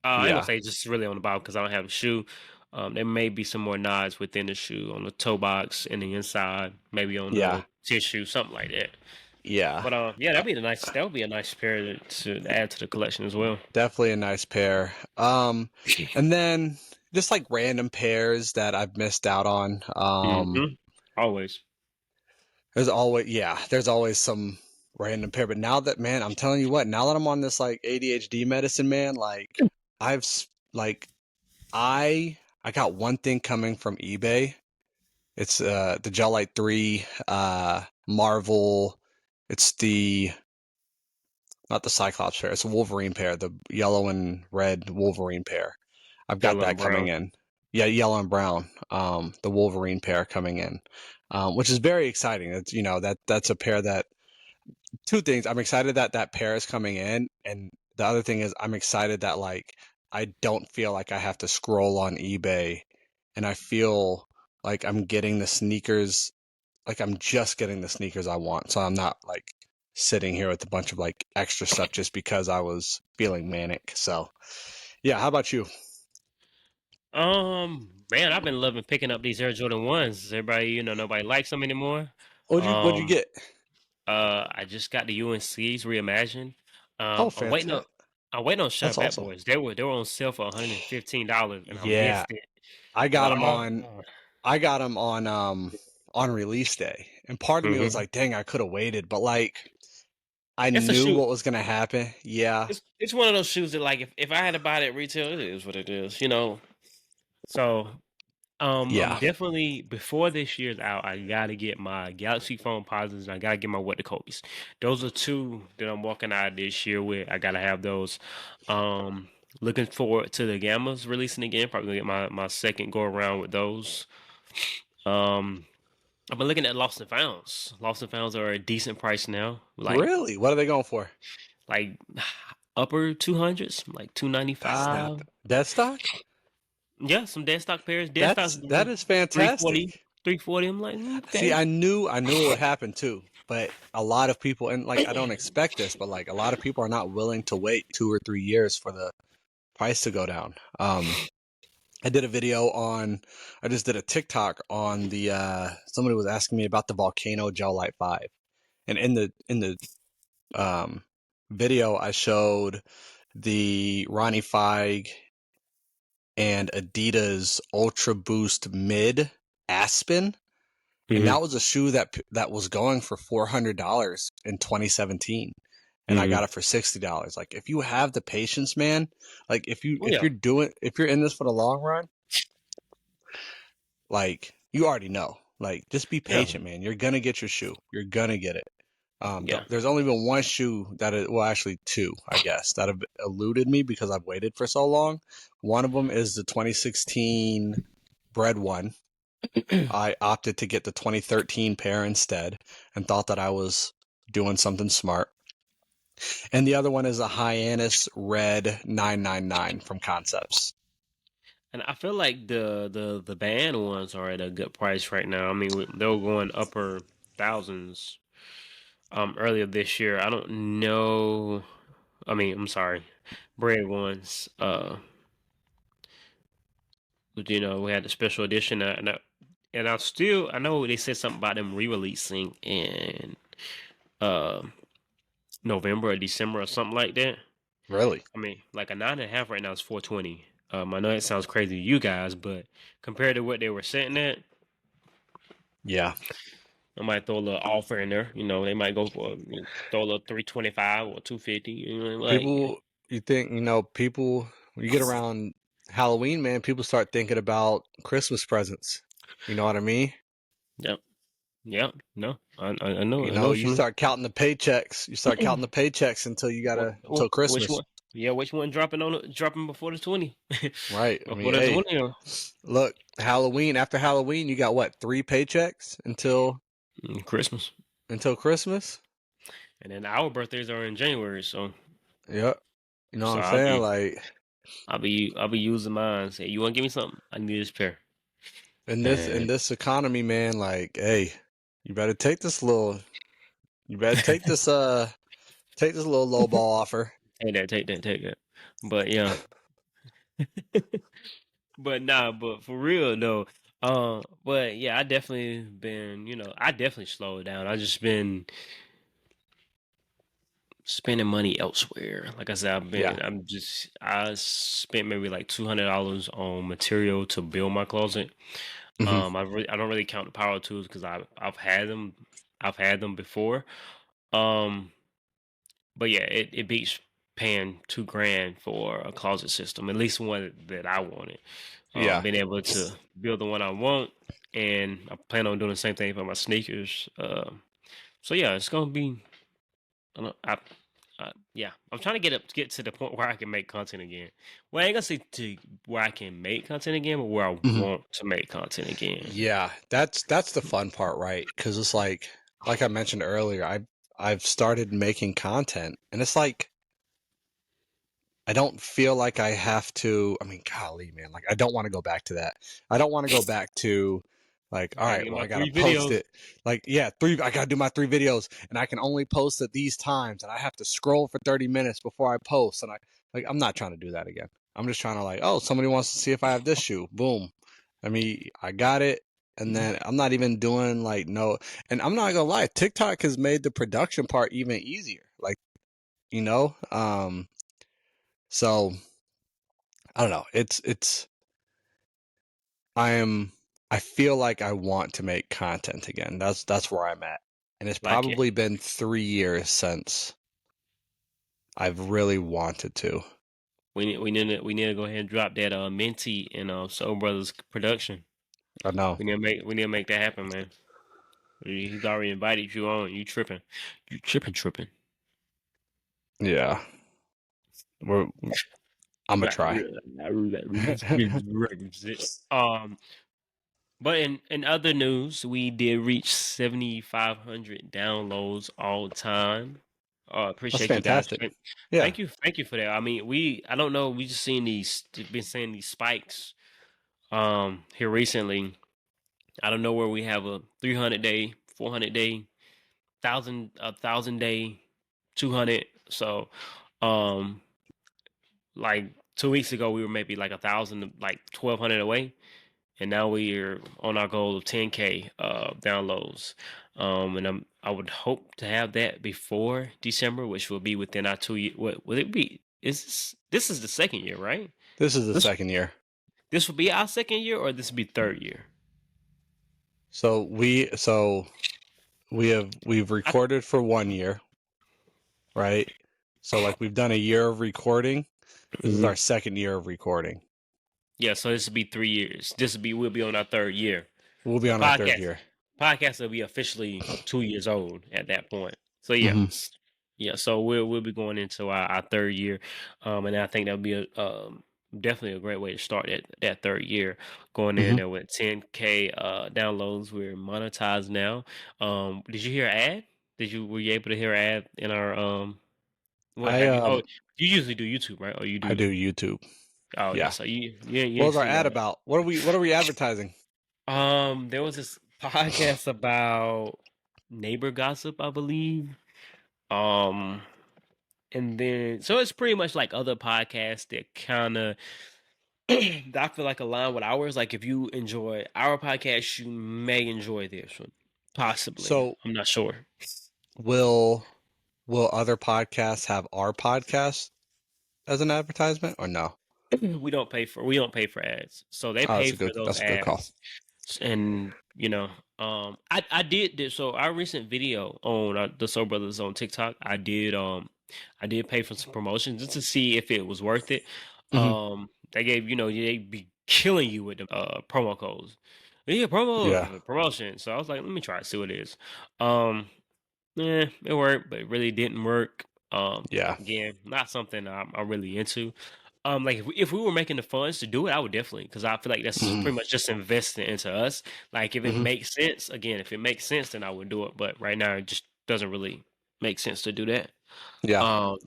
I ain't gonna yeah, say just really on the bottom because I don't have a shoe. There may be some more nods within the shoe on the toe box and the inside, maybe on yeah, the tissue, something like that. yeah. But yeah, that would be a nice pair to add to the collection as well. Definitely a nice pair. And then just like random pairs that I've missed out on. Always. There's always some random pair. But now that, man, I'm telling you what, now that I'm on this like ADHD medicine, man, like I've like I got one thing coming from eBay. It's the Gel Light 3 Marvel. It's the not the Cyclops pair, it's a Wolverine pair, the yellow and red Wolverine pair. I've got Yellow that and coming brown. in. Yeah, yellow and brown. The Wolverine pair coming in. Which is very exciting. It's that's a pair that two things. I'm excited that that pair is coming in, and the other thing is I'm excited that like I don't feel like I have to scroll on eBay, and I feel like I'm getting the sneakers, like I'm just getting the sneakers I want. So I'm not like sitting here with a bunch of like extra stuff just because I was feeling manic. So yeah, how about you? Man, I've been loving picking up these Air Jordan ones. Everybody, nobody likes them anymore. What'd you Um, get? I just got the UNC's reimagined. Oh, I'm waiting on fantastic. Shop That's Bat awesome. Boys. They were on sale for $115, and I Yeah, missed it. I I'm got like, them on. oh, I got them on release day, and part of me was hmm like, "Dang, I could have waited," but like I it's a knew shoe. what was gonna happen. Yeah, It's one of those shoes that like if I had to buy it at retail, it is what it is. So I'm yeah, definitely before this year's out, I gotta get my Galaxy Phone positives and I gotta get my What the Kobe's. Those are two that I'm walking out this year with. I gotta have those. Um, Looking forward to the Gammas releasing again. Probably gonna get my second go around with those. Um, I've been looking at Lost and Founds. Lost and Founds are a decent price now, like really. What are they going for? like upper 200s, like Snap. 295. Dead stock? Yeah, some dead stock pairs. Dead stock's That is 340, fantastic. 340. I'm like, See, okay. I knew it would happen too, but a lot of people, and like I don't expect this, but like a lot of people are not willing to wait 2 or 3 years for the price to go down. I did a video on, I just did a TikTok on the somebody was asking me about the Volcano Gel Light 5. And in the um video I showed the Ronnie Feig and Adidas Ultra Boost Mid Aspen, and hmm that was a shoe that was going for $400 in 2017. And I hmm got it for $60. Like if you have the patience, man, like Oh if yeah, you're in this for the long run, like you already know. Like just be yeah, patient, man. You're gonna get your shoe. You're gonna get it. yeah. There's only been one shoe well, actually two, I guess, that have eluded me because I've waited for so long. One of them is the 2016 Bread one. I opted to get the 2013 pair instead and thought that I was doing something smart. And the other one is a Hyannis Red 999 from Concepts. And I feel like the band ones are at a good price right now. I mean, they were going upper thousands earlier this year. I don't know. I mean, I'm sorry, bread ones. We had the special edition, and I know they said something about them re-releasing in uh November or December or something like that. Really? I mean, like a 9.5 right now is 420. I know it sounds crazy to you guys, but compared to what they were sitting at, Yeah. I might throw a little offer in there. They might go for throw a little 325 or 250. People, you think, people, when you get around Halloween, man, people start thinking about Christmas presents. You know what I mean? Yep, yep. No, I know You what start counting the paychecks. You start counting the paychecks until What, until which Christmas. one? Yeah, which one dropping before the 20? Right. I mean, Before the hey, 20 or look, Halloween. After Halloween, you got what? 3 paychecks Christmas. until Christmas. And then our birthdays are in January, so Yep. You know what so I'm saying? Like I'll be using mine. Say, you want to give me something? I need this pair. in And this economy, man. Like, hey, you better take this little. You better take this little low ball offer. take that. But yeah, but nah, but for real though. But yeah, I definitely been, I definitely slowed down. I just been spending money elsewhere. Like I said, Yeah. I spent maybe like $200 on material to build my closet. Hmm. I don't really count the power tools because I've had them before. Um, but yeah, it beats paying $2,000 for a closet system, at least one that I wanted. Yeah. Being able to build the one I want, and I plan on doing the same thing for my sneakers. So yeah, it's gonna be. I don't, yeah, I'm trying to get to the point where I can make content again. Well, I ain't gonna say to where I can make content again, but where I Hmm. want to make content again. Yeah. That's the fun part, right? Because it's like I mentioned earlier, I've started making content, and it's like I don't feel like I have to. I mean, golly, man, like I don't want to go back to that. I don't want to go back to like, all Gotta right, get well, my I gotta three post videos. it. Like, yeah, I gotta do my 3 videos, and I can only post at these times, and I have to scroll for 30 minutes before I post. And I'm not trying to do that again. I'm just trying to like, oh, somebody wants to see if I have this shoe. Boom. I mean, I got it. And then I'm not even doing like no, and I'm not gonna lie, TikTok has made the production part even easier. Like, you know, so I don't know. I am I feel like I want to make content again. That's where I'm at. And it's Like it. probably been 3 years since I've really wanted to. We need to go ahead and drop that Minty and Soul Brothers production. I know. We need to make that happen, man. He's already invited you on. You tripping. Yeah. We're I'm gonna Right, try. Um, but in other news, we did reach 7,500 downloads all time. That's Appreciate you guys. fantastic. Yeah. Thank you for that. I mean, I don't know, we just been seeing these spikes here recently. I don't know where we have a 300 day, 400 day, a 1,000 day, 200. So, um, like 2 weeks ago, we were maybe like 1,000, like 1,200 away, and now we are on our goal of 10K downloads. And I would hope to have that before December, which will be within our 2 year. What will it be? This is the second year, right? This is the This second year. this will be our second year, or this will be third year. So we've I, recorded for 1 year, right? So like we've done a year of recording. This is our second year of recording. Yeah, so this will be 3 years. We'll be on our third year. We'll be The on our third podcast year. podcast will be officially 2 years old at that point. So yeah, Hmm. yeah. So we'll be going into our third year, and I think that'll be definitely a great way to start that third year. Going in Hmm. there with 10K downloads, we're monetized now. Did you hear an ad? Were you able to hear an ad in our What I have you? Oh, you usually do YouTube, right? Or you I do? do YouTube. Oh yeah. Yeah. So you What ain't was our seen ad that. about? What are we advertising? There was this podcast about neighbor gossip, I believe. Um, and then so it's pretty much like other podcasts that kind of that I feel like align with ours. Like if you enjoy our podcast, you may enjoy this one, possibly. So I'm not sure. will will other podcasts have our podcast as an advertisement or no? We don't pay for ads, so they Oh, pay for those that's a good call. ads. And I did this. So our recent video on the Soul Brothers on TikTok, I did pay for some promotions just to see if it was worth it. Hmm. They gave, they be killing you with the promo codes. Yeah, Yeah. promotion. So I was like, let me try to see what it is. Um, yeah, it worked, but it really didn't work. Yeah. Again, not something I'm really into. Like if we were making the funds to do it, I would definitely, because I feel like that's Hmm. pretty much just investing into us. Like if it Hmm. makes sense, again, if it makes sense, then I would do it. But right now, it just doesn't really make sense to do that. Yeah. Um,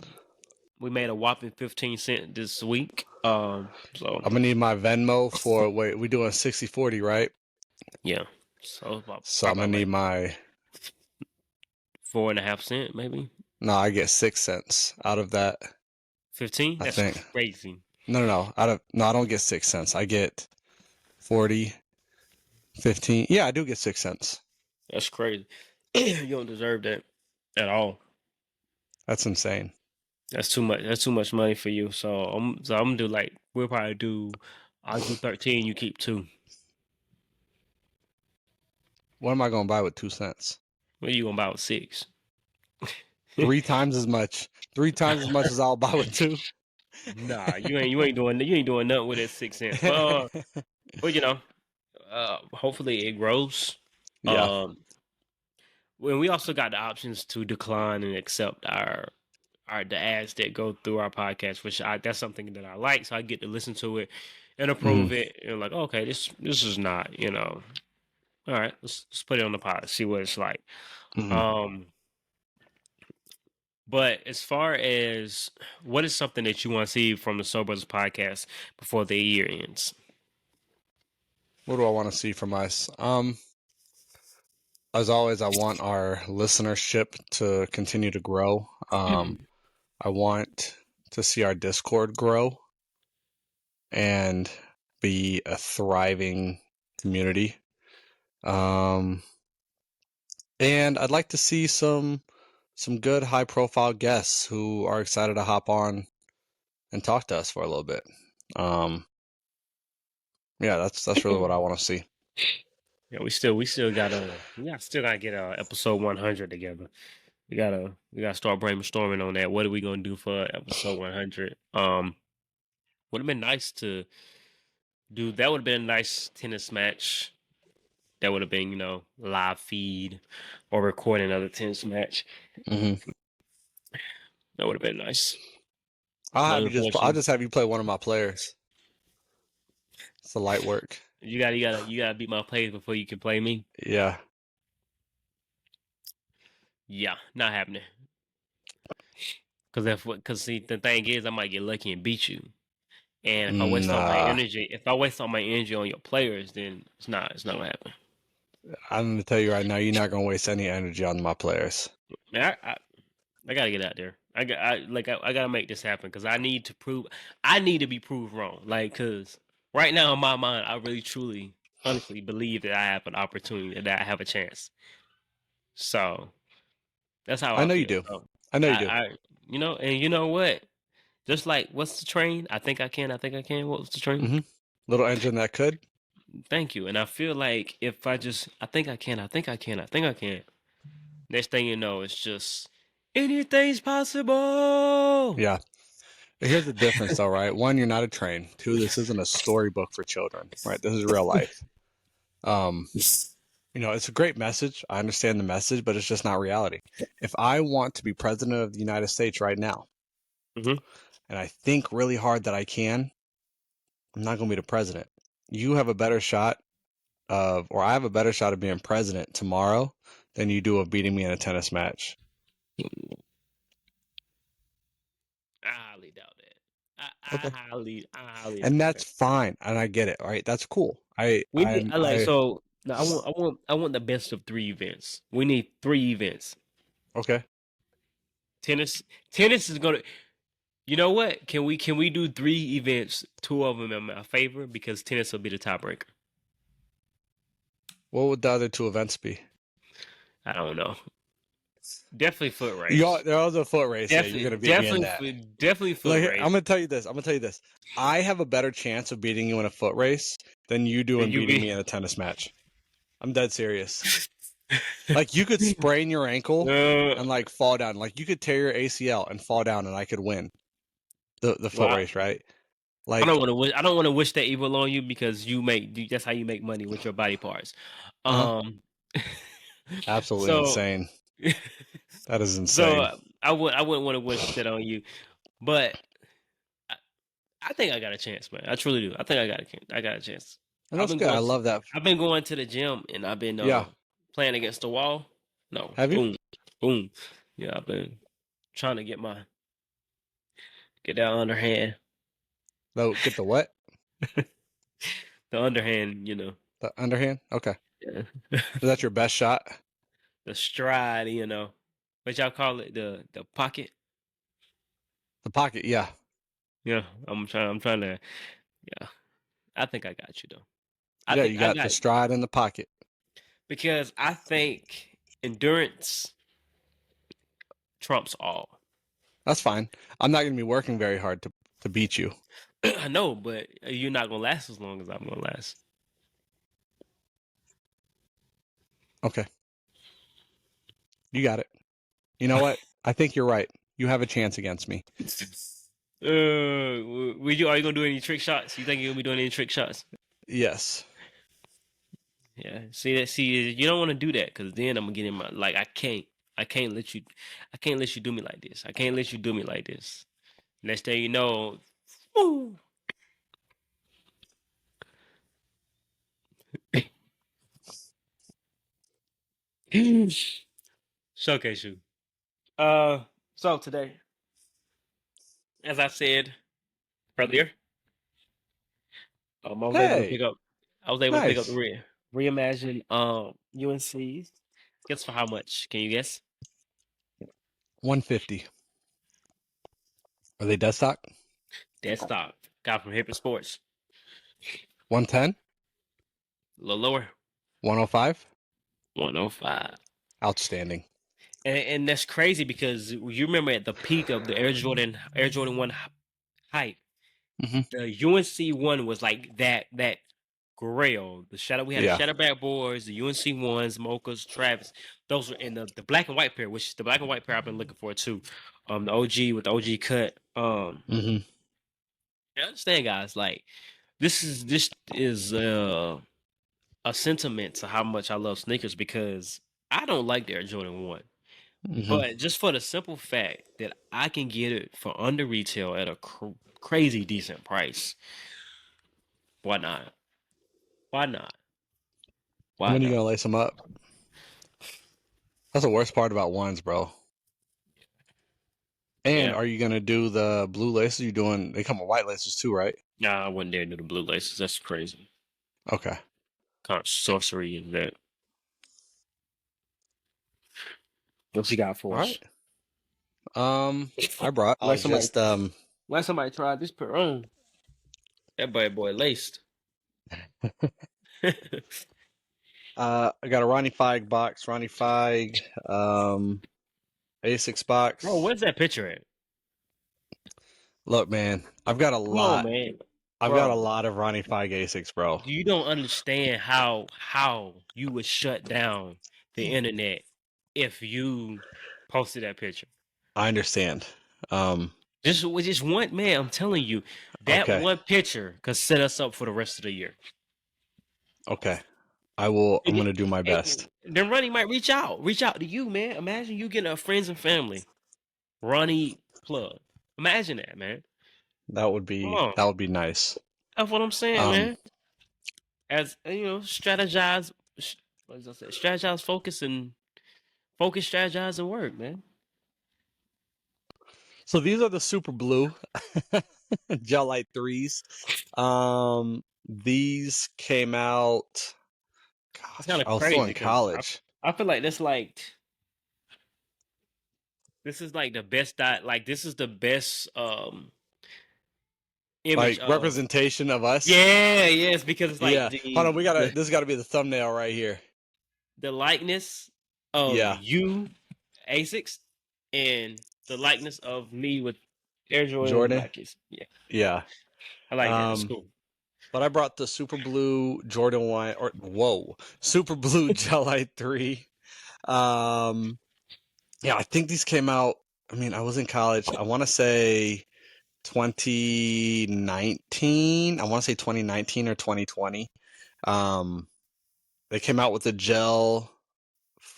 we made a whopping 15 cents this week. So I'm gonna need my Venmo for wait, we doing 60/40, right? yeah, so about So I'm probably gonna need like my 4.5 cents, maybe no, I get 6 cents out of that, 15. I That's think. crazy. No. I don't get 6 cents. I get 40, 15. Yeah, I do get 6 cents. That's crazy. You don't deserve that at all. That's insane. That's too much. That's too much money for you. So I'm gonna do like we'll probably do. I'll do 13. You keep 2. What am I gonna buy with 2 cents? What are you gonna buy with 6? 3 times as much. 3 times as much as I'll buy with two. Nah, you ain't doing nothing with that 6 cents. But hopefully it grows. Yeah. Um, when we also got the options to decline and accept the ads that go through our podcast, which that's something that I like, so I get to listen to it and approve Mhm. it, and like, okay, this is not, all right, let's put it on the pod, see what it's like. Mhm. Um, but as far as what is something that you want to see from the Soul Brothers podcast before the year ends? What do I want to see from us? As always, I want our listenership to continue to grow. I want to see our Discord grow and be a thriving community. And I'd like to see some good high profile guests who are excited to hop on and talk to us for a little bit. Yeah, that's really what I want to see. Yeah, we still gotta get episode 100 together. We gotta start brainstorming on that. What are we gonna do for episode 100? Would have been nice to do. That would have been a nice tennis match. That would have been, live feed or record another tennis match. Hmm. That would have been nice. I'll But just have you play one of my players. It's a light work. you gotta beat my plays before you can play me. Yeah. Yeah, not happening. Because see, the thing is, I might get lucky and beat you. And if I waste all my Nah. energy on your players, then it's not gonna happen. I'm gonna tell you right now, you're not gonna waste any energy on my players. Man, I gotta get out there. I gotta make this happen because I need to be proved wrong. Like, cause right now in my mind, I really, truly, honestly believe that I have an opportunity, that I have a chance. So that's how I I know feel. you do. So, I know you do. and you know what? Just like, what's the train? I think I can. I think I can. What was the train? Hmm. Little engine that could. Thank you. And I feel like if I think I can. I think I can. I think I can. Next thing you know, it's just anything's possible. Yeah. Here's the difference, though, right? One, you're not a train. Two, this isn't a storybook for children, right? This is real life. It's a great message. I understand the message, but it's just not reality. If I want to be president of the United States right now, Mhm. and I think really hard that I can, I'm not going to be the president. You have a better shot or I have a better shot of being president tomorrow than you do of beating me in a tennis match. I highly doubt that. I Okay. highly And doubt that's fine. And I get it. All right. That's cool. that. I want the best of 3 events. We need 3 events. Okay. Tennis is gonna. You know what? Can we do 3 events? 2 of them in my favor because tennis will be the tiebreaker. What would the other 2 events be? I don't know. Definitely foot race. There was a foot race. You're going to beat me in that. Definitely foot Like, race. I'm going to tell you this. I have a better chance of beating you in a foot race than you do in beating me in a tennis match. I'm dead serious. Like, you could sprain your ankle and, like, fall down. Like, you could tear your ACL and fall down and I could win the foot race, right? Like, I don't want to wish that evil on you because that's how you make money with your body parts. absolutely insane. That is insane. I wouldn't want to wish that on you, but I, I think I got a chance, man. I truly do. I think I got a chance. And that's good. I love that. I've been going to the gym and I've been Yeah. playing against the wall. No, Have you? boom, boom. Yeah, I've been trying to get that underhand. No, get the what? The underhand, The underhand? Okay. yeah. Is that your best shot? The stride, what y'all call it, the pocket. The pocket, yeah. Yeah, I'm trying to. Yeah, I think I got you though. Yeah, you got the stride in the pocket. Because I think endurance trumps all. That's fine. I'm not going to be working very hard to beat you. I know, but you're not gonna last as long as I'm gonna last. Okay. You got it. You know what? I think you're right. You have a chance against me. Are you gonna do any trick shots? You think you're gonna be doing any trick shots? Yes. Yeah. See, you don't want to do that because then I'm gonna get in my I can't let you do me like this. I can't let you do me like this. Next thing you know, woo. Showcase you. So today, as I said earlier, I was able to pick up. I was able to pick up the reimagine UNC's. Guess for how much? Can you guess? 150. Are they dead stock? Dead stock. Got from Hippie Sports. 110? A little lower. 105? 105. Outstanding. And that's crazy because you remember at the peak of the Air Jordan 1 hype, the UNC 1 was like that grail. The shadow we had the Shadowback boys, the UNC 1s, Mochas, Travis. Those were in the black and white pair, which is the black and white pair I've been looking for too. The OG with the OG cut. I understand, guys. Like this is a sentiment to how much I love sneakers because I don't like the Air Jordan 1. But just for the simple fact that I can get it for under retail at a crazy decent price, why not? Why not? When are you gonna lace them up? That's the worst part about ones, bro. And are you gonna do the blue laces? They come with white laces too, right? Nah, I wouldn't dare do the blue laces. That's crazy. Okay. Kind of sorcery in that. What you got for us? I brought. Let somebody try this pair on. That boy laced. I got a Ronnie Feig box. Ronnie Feig, Asics box. Bro, where's that picture at? Look, man, I've got a lot. On, man. I've got a lot of Ronnie Feig Asics, bro. You don't understand how you would shut down the internet if you posted that picture. I understand. Just one, man, I'm telling you, that one picture could set us up for the rest of the year. Okay. I'm going to do my best. Then Ronnie might reach out to you, man. Imagine you getting a friends and family Ronnie plug. Imagine that, man. That would be nice. That's what I'm saying, man. As strategize, focus, strategize, and work, man. So these are the super blue gel light 3s. These came out. Gosh, I was still in college. I feel like this is like the best this is the best image representation of us. Yes, because it's like hold on, this has got to be the thumbnail right here. The likeness of you, Asics, and the likeness of me with Air Jordan. Yeah. I like that. It's cool. But I brought the super blue Jordan 1 super blue gel light 3. I think these came out. I mean, I was in college. I want to say 2019. I want to say 2019 or 2020. They came out with a gel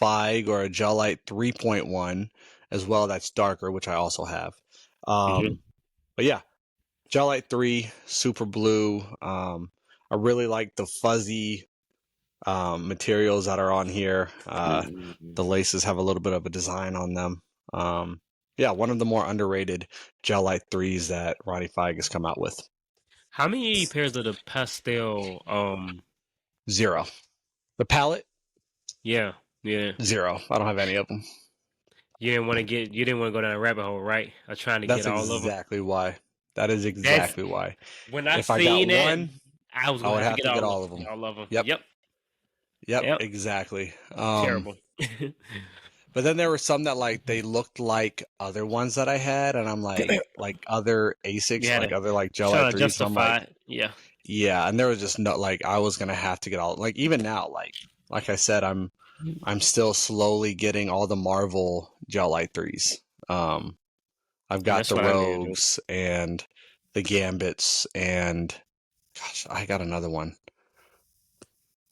Feig or a gel light 3.1, as well that's darker, which I also have. Mhm. But yeah, Gel Light 3, super blue. I really like the fuzzy materials that are on here. The laces have a little bit of a design on them. Yeah, one of the more underrated Gel Light 3s that Ronnie Feig has come out with. How many pairs of the pastel? 0. The palette, Yeah, yeah. 0. I don't have any of them. You didn't want to go down a rabbit hole, right? Of trying to get That's all of them. exactly why. That is That's exactly why. when I If I got seen it, one, I was I gonna would have to have get to get all of them. all of them. Yep. Yep, Yep, yep. exactly. Terrible. But then there were some that like they looked like other ones that I had, and I'm like other ASICs, You had like to other like Gel trying Light to 3s. So I'm justify like, it. Yeah. yeah, and there was just no like I was gonna have to get all like even now, like I said, I'm still slowly getting all the Marvel Gel Light 3s. I've got That's the what I need to do. Rogues and the Gambits and gosh, I got another one.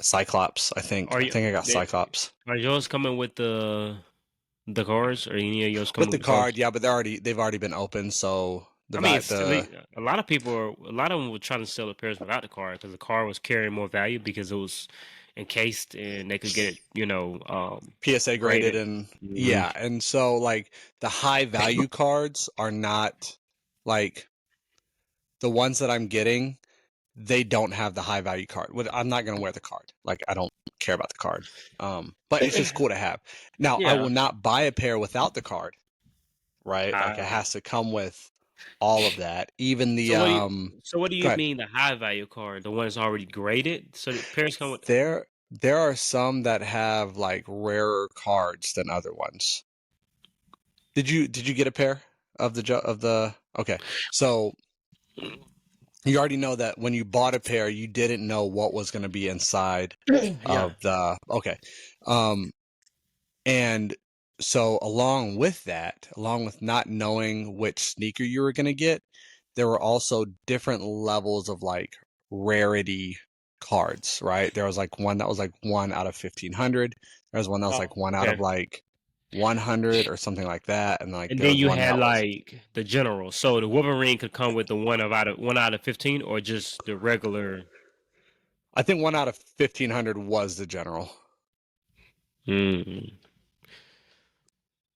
Cyclops, I think. Are I you think I got they- Cyclops. are yours coming with the cards, or any of yours With coming the with the cards? card, yeah, but they've already been opened, so I mean, the a lot of a lot of them were trying to sell the pairs without the card because the card was carrying more value because it was encased and they could get it, PSA graded graded. and Hmm. yeah, and so like the high value cards are not like the ones that I'm getting, they don't have the high value card. I'm not gonna wear the card. Like I don't care about the card. But it's just cool to have. Now I Yeah. will not buy a pair without the card, right? Like it Uh, has to come with all of that. Even the so what do go you ahead. mean the high value card? The one that's already graded? So the pairs come with. There are some that have like rarer cards than other ones. Did you get a pair of the okay. So you already know that when you bought a pair, you didn't know what was going to be inside Yeah. of the okay. Um and so along with that, along with not knowing which sneaker you were going to get, there were also different levels of like rarity cards, right? There was like one that was like 1 out of 1500. There was one that was Oh, like 1 out of okay. like 100 or something like that, and like And there then was you one had that was like the general. So the Wolverine could come with the one out of 15, or just the regular. I think 1 out of 1500 was the general. Mm.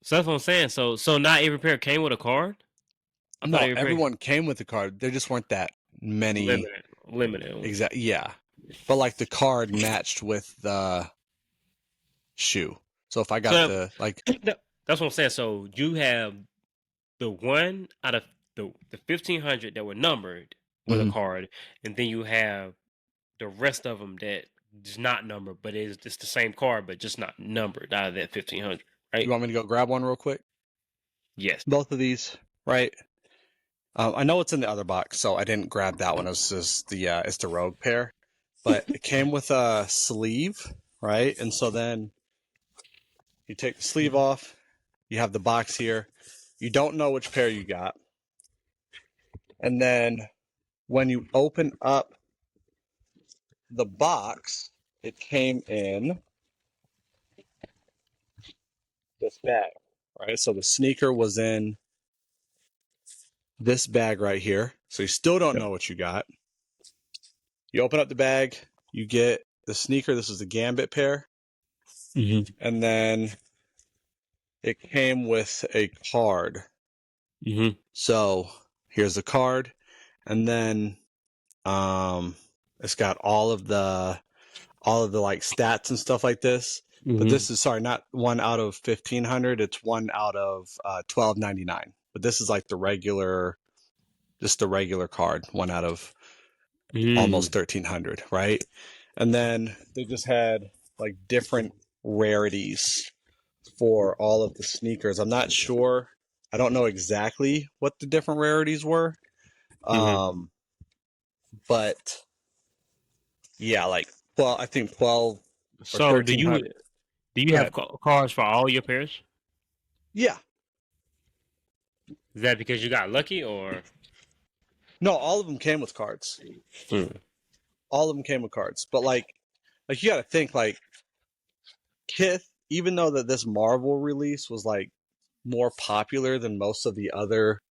So that's what I'm saying. So not every pair came with a card. I thought No, every pair everyone came with the card. There just weren't that many limited ones. exact yeah. But like the card matched with the shoe. So if I got So the like that's what I'm saying. So you have the one out of the 1500 that were numbered with a mhm. card, and then you have the rest of them that is not numbered, but it's the same card, but just not numbered out of that 1500, You right? want me to go grab one real quick? Yes. Both of these, right? I know it's in the other box, so I didn't grab that one. It's just it's the Rogue pair, but it came with a sleeve, right? And so then you take the sleeve off. You have the box here. You don't know which pair you got, and then when you open up the box, it came in this bag, right? So the sneaker was in this bag right here. So you still don't know what you got. You open up the bag, you get the sneaker. This is the Gambit pair. Mm-hmm. And then it came with a card. Mm-hmm. So here's the card. And then it's got all of the like stats and stuff like this. But this is not 1 out of 1500. It's 1 out of 1299. But this is like just the regular card, 1 out of almost 1300, right? And then they just had like different rarities for all of the sneakers. I'm not sure. I don't know exactly what the different rarities were. But yeah, like I think 12 or So 1300. do Go you have ahead. cards for all your pairs? Yeah. Is that because you got lucky, or? No, all of them came with cards. All of them came with cards. But like you got to think like Kith, even though that this Marvel release was like more popular than most of the other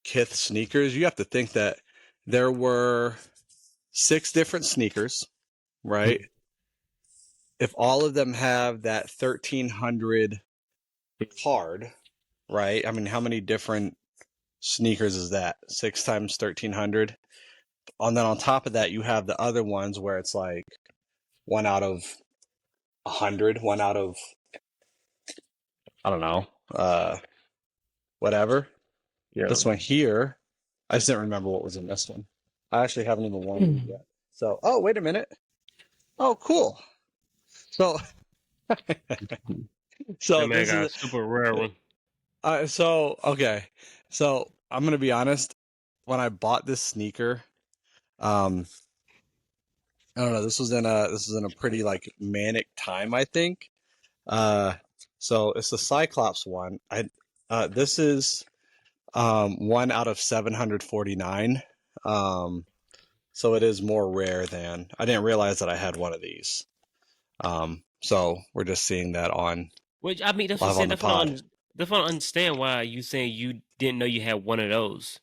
Kith sneakers, you have to think that there were 6 different sneakers, right? If all of them have that 1300 card, right? I mean, how many different sneakers is that? 6 times 1300. And then on top of that, you have the other ones where it's like 1 out of 100, 1 out of, I don't know, whatever. Yeah. This one here, I just didn't remember what was in this one. I actually haven't even worn it yet. So, oh, wait a minute. Oh, cool. So, so That man this got a is super rare one. okay. So I'm gonna be honest. When I bought this sneaker, I don't know. This was in a pretty like manic time, I think. So it's the Cyclops one. This is 1 out of 749. So it is more rare than I didn't realize that I had one of these. So we're just seeing that on Which I mean, that's live what on the pod. that's what I understand why you saying you didn't know you had one of those.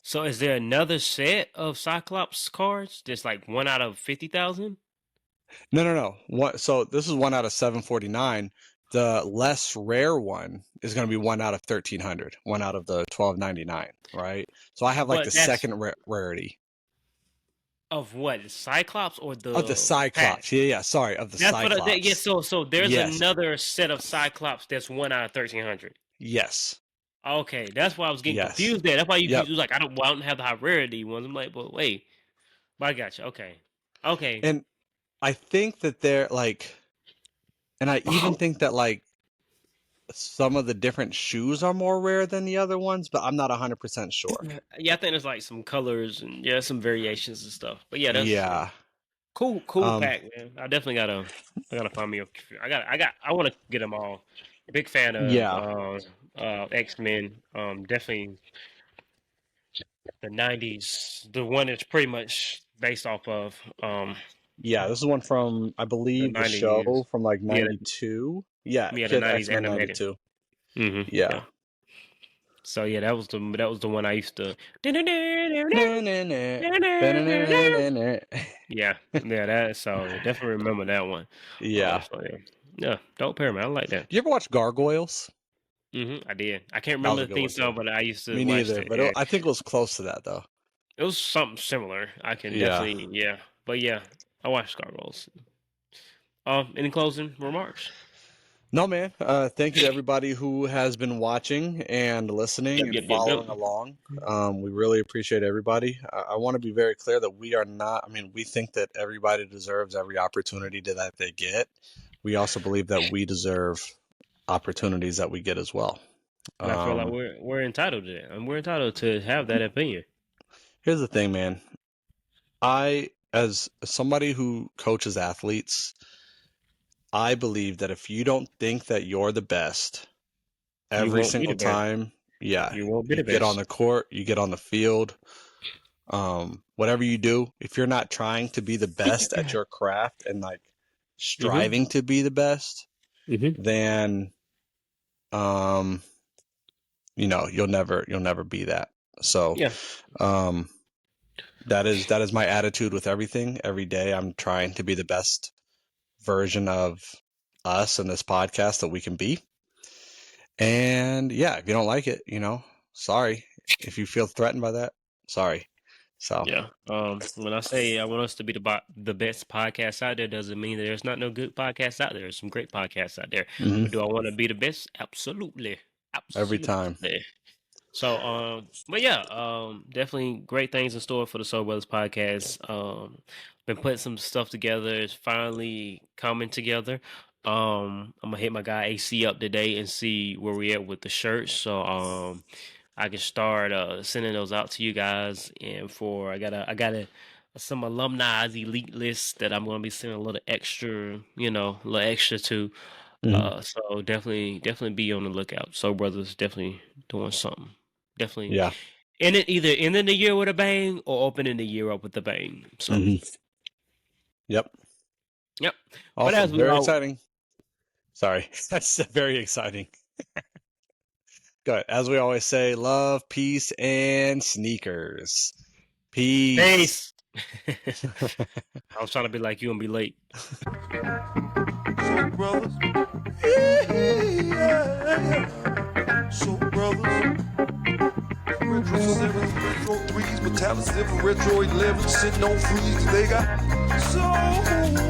So is there another set of Cyclops cards that's like 1 out of 50,000? No. So this is 1 out of 749. The less rare one is going to be 1 out of 1300, 1 out of the 1299, right? So I have like But the that's second rarity of what? The Cyclops or of the the pack? Cyclops. Yeah. Sorry, of the That's what yeah, Cyclops. so there's Yes. another set of Cyclops that's 1 out of 1300. Yes. Okay, that's why I was getting Yes. confused there. That's why you Yep. was like, I don't have the high rarity ones. I'm like, but wait. But I got you. Okay. And I think that they're like, and I even think that like some of the different shoes are more rare than the other ones, but I'm not 100% sure. Yeah, I think there's like some colors and yeah, some variations and stuff. But yeah, that's Yeah. cool pack, man. I definitely gotta find me I want to get them all. Big fan of Yeah. X-Men. Definitely the 90s. The one that's pretty much based off of Yeah, this is one from, I the believe, the 90s. show from like Yeah, 92. Yeah, the Kid 90s X-Men animated. 92. Yeah. Yeah. So yeah, that was the one I used to. Yeah, that. So definitely remember that one. Yeah. So yeah, dope pair, man. I like that. You ever watch Gargoyles? I did. I can't That was remember a the good theme one song, too. but I used to Me watch neither, it. but Yeah. I think it was close to that though. It was something similar. I can definitely, yeah. But yeah, I watched Gargoyles. Any closing remarks? No, man. Thank you to everybody who has been watching and listening and Yep. following along. We really appreciate everybody. I want to be very clear that we are not, I mean, we think that everybody deserves every opportunity that they get. We also believe that we deserve opportunities that we get as well. And I feel like we're entitled to that, and we're entitled to have that opinion. Here's the thing, man. I, as somebody who coaches athletes, I believe that if you don't think that you're the best every single time, yeah, You won't be the get on best. the court, you get on the field, whatever you do, if you're not trying to be the best at your craft and like striving to be the best, then you'll never be that. So Yeah. that is my attitude with everything. Every day I'm trying to be the best version of us and this podcast that we can be. And yeah, if you don't like it, sorry. If you feel threatened by that, sorry. So yeah. When I say I want us to be the best podcast out there, doesn't mean that there's not no good podcasts out there. There's some great podcasts out there. But do I want to be the best? Absolutely. Every time. So, but yeah, definitely great things in store for the Soul Brothers podcast. Been putting some stuff together. It's finally coming together. I'm gonna hit my guy AC up today and see where we at with the shirts. So, I can start sending those out to you guys. And I got some alumni elite list that I'm gonna be sending a little extra to. So definitely be on the lookout. Soul Brothers definitely doing something. Definitely. Yeah. And it either ending the year with a bang or opening the year up with a bang. So. Yep. Awesome. Very exciting. Sorry, that's very exciting. Good. As we always say, love, peace, and sneakers. Peace. I was trying to be like you and be late. So brothers, so brothers, retro 7s, retro 3s, metallic 7, retro 11, sitting on freeze. They got soul.